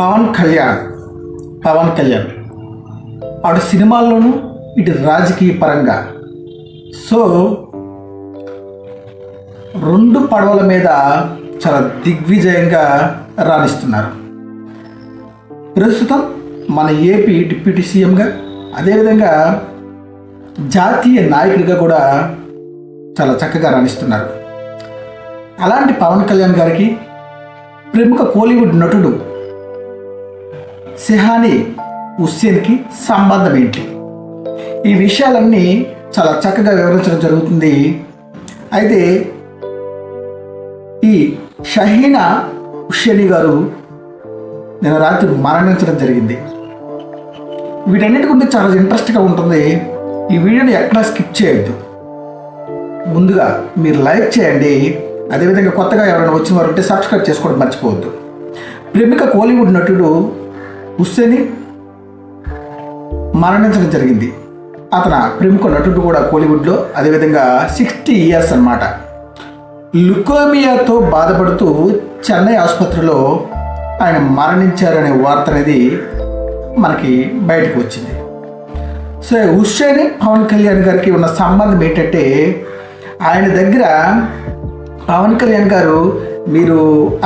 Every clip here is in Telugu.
పవన్ కళ్యాణ్ అటు సినిమాల్లోనూ ఇటు రాజకీయ పరంగా రెండు పడవల మీద చాలా దిగ్విజయంగా రాణిస్తున్నారు. ప్రస్తుతం మన ఏపీ డిప్యూటీ సీఎంగా, అదేవిధంగా జాతీయ నాయకుడిగా కూడా చాలా చక్కగా రాణిస్తున్నారు. అలాంటి పవన్ కళ్యాణ్ గారికి ప్రముఖ కోలీవుడ్ నటుడు షెహానీ హుస్సేన్కి సంబంధం ఏంటి? ఈ విషయాలన్నీ చాలా చక్కగా వివరించడం జరుగుతుంది. అయితే ఈ షహీనా హుస్సేని గారు నిన్న రాత్రి మరణించడం జరిగింది. వీటన్నిటి గురించి చాలా ఇంట్రెస్ట్గా ఉంటుంది. ఈ వీడియోని ఎక్కడా స్కిప్ చేయొద్దు. ముందుగా మీరు లైక్ చేయండి. అదేవిధంగా కొత్తగా ఎవరైనా వచ్చిన వారు ఉంటే సబ్స్క్రైబ్ చేసుకోవడం మర్చిపోవద్దు. ప్రముఖ కోలీవుడ్ నటుడు హుస్సేని మరణించడం జరిగింది. అతను ప్రముఖ నటుడు కూడా కోలీవుడ్లో, అదేవిధంగా 60 years అన్నమాట. లుకోమియాతో బాధపడుతూ చెన్నై ఆసుపత్రిలో ఆయన మరణించారనే వార్త అనేది మనకి బయటకు వచ్చింది. సో హుస్సేని పవన్ కళ్యాణ్ గారికి ఉన్న సంబంధం ఏంటంటే, ఆయన దగ్గర పవన్ కళ్యాణ్ గారు మీరు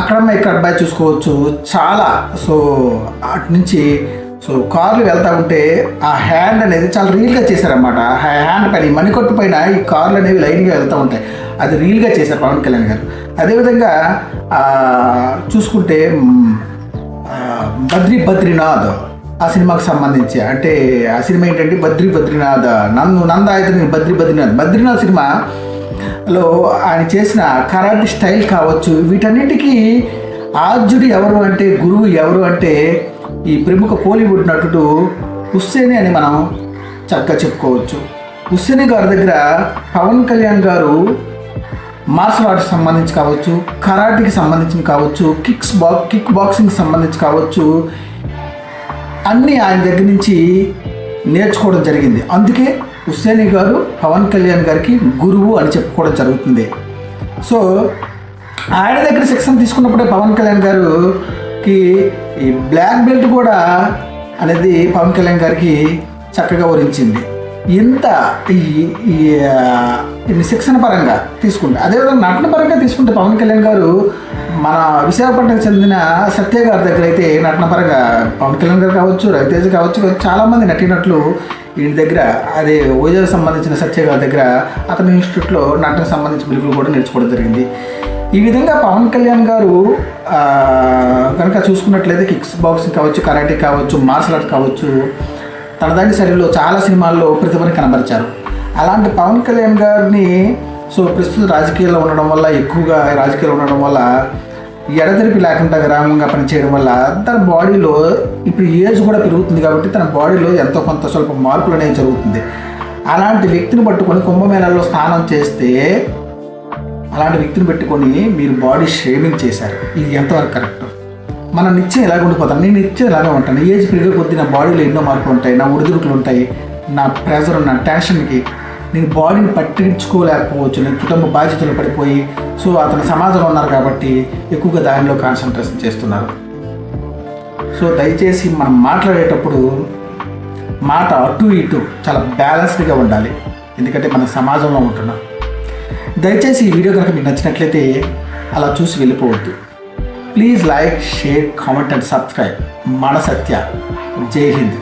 అక్కడమ్మాయి ఇక్కడ అబ్బాయి చూసుకోవచ్చు చాలా. అటు నుంచి కార్లు వెళ్తూ ఉంటే ఆ హ్యాండ్ అనేది చాలా రీల్గా చేశారన్నమాట. ఆ హ్యాండ్ పైన మణికొట్టు పైన ఈ కార్లు అనేవి లైన్గా వెళ్తూ ఉంటాయి. అది రీల్గా చేశారు పవన్ కళ్యాణ్ గారు. అదేవిధంగా చూసుకుంటే బద్రీనాథ్ ఆ సినిమాకి సంబంధించి, అంటే ఆ సినిమా ఏంటంటే బద్రీనాథ్ నందాయతని బద్రీనాథ్ సినిమాలో ఆయన చేసిన కరాటే స్టైల్ కావచ్చు, వీటన్నిటికీ ఆద్యుడు ఎవరు అంటే, గురువు ఎవరు అంటే ఈ ప్రముఖ కోలీవుడ్ నటుడు హుస్సేని అని మనం చక్కగా చెప్పుకోవచ్చు. హుస్సేని గారి దగ్గర పవన్ కళ్యాణ్ గారు మార్షల్ ఆర్ట్స్ సంబంధించి కావచ్చు, కరాటీకి సంబంధించి కావచ్చు, కిక్ బాక్సింగ్కి సంబంధించి కావచ్చు, అన్నీ ఆయన దగ్గర నుంచి నేర్చుకోవడం జరిగింది. అందుకే హుస్సేని గారు పవన్ కళ్యాణ్ గారికి గురువు అని చెప్పుకోవడం జరుగుతుంది. ఆయన దగ్గర శిక్షణ తీసుకున్నప్పుడే పవన్ కళ్యాణ్ గారికి ఈ బ్లాక్ బెల్ట్ కూడా అనేది పవన్ కళ్యాణ్ గారికి చక్కగా వరించింది. ఇంత ఈ శిక్షణ పరంగా తీసుకుంటే, అదేవిధంగా నటన పరంగా తీసుకుంటే పవన్ కళ్యాణ్ గారు మన విశాఖపట్నంకి చెందిన సత్య గారి దగ్గర అయితే నటన పరంగా పవన్ కళ్యాణ్ గారు కావచ్చు, రవితేజ కావచ్చు, చాలామంది నటినట్లు వీటి దగ్గర, అదే ఓజాకి సంబంధించిన సత్య గారి దగ్గర అతని ఇన్స్టిట్యూట్లో నటనకు సంబంధించిన బిలుపులు కూడా నేర్చుకోవడం జరిగింది. ఈ విధంగా పవన్ కళ్యాణ్ గారు కనుక చూసుకున్నట్లయితే కిక్స్ బాక్సింగ్ కావచ్చు, కరాటే కావచ్చు, మార్షల్ ఆర్ట్స్ కావచ్చు, తనదైన శైలిలో చాలా సినిమాల్లో ప్రతిభని కనబరిచారు. అలాంటి పవన్ కళ్యాణ్ గారిని ప్రస్తుత రాజకీయాల్లో ఉండడం వల్ల, ఎక్కువగా రాజకీయాల్లో ఉండడం వల్ల, ఎడతెరిపి లేకుండా విరామంగా పనిచేయడం వల్ల తన బాడీలో ఇప్పుడు ఏజ్ కూడా పెరుగుతుంది కాబట్టి తన బాడీలో ఎంతో కొంత స్వల్ప మార్పులు అనేవి జరుగుతుంది. అలాంటి వ్యక్తిని పట్టుకొని కుంభమేళాల్లో స్నానం చేస్తే, అలాంటి వ్యక్తిని పెట్టుకొని మీరు బాడీ షేమింగ్ చేశారు. ఇది ఎంతవరకు కరెక్ట్? మన నిత్యం ఎలాగ ఉండిపోతాను, నేను నిత్యం ఎలాగే ఉంటాను. ఏజ్ పెరిగే కొద్దీ నా బాడీలో ఎన్నో మార్పులు ఉంటాయి, నా ఒడిదుడుకులు ఉంటాయి, నా ప్రెజర్, నా టెన్షన్కి నేను బాడీని పట్టించుకోలేకపోవచ్చు. నేను కుటుంబ బాధ్యతలు పడిపోయి అతను సమాజంలో ఉన్నారు కాబట్టి ఎక్కువగా దానిలో కాన్సన్ట్రేషన్ చేస్తున్నారు. దయచేసి మనం మాట్లాడేటప్పుడు మాట అటు ఇటు చాలా బ్యాలెన్స్డ్గా ఉండాలి. ఎందుకంటే మన సమాజంలో ఉంటున్నాం. దయచేసి ఈ వీడియో కనుక మీకు నచ్చినట్లయితే అలా చూసి వెళ్ళిపోవద్దు. Please like, share, comment and subscribe. మన సత్య. జై హింద్.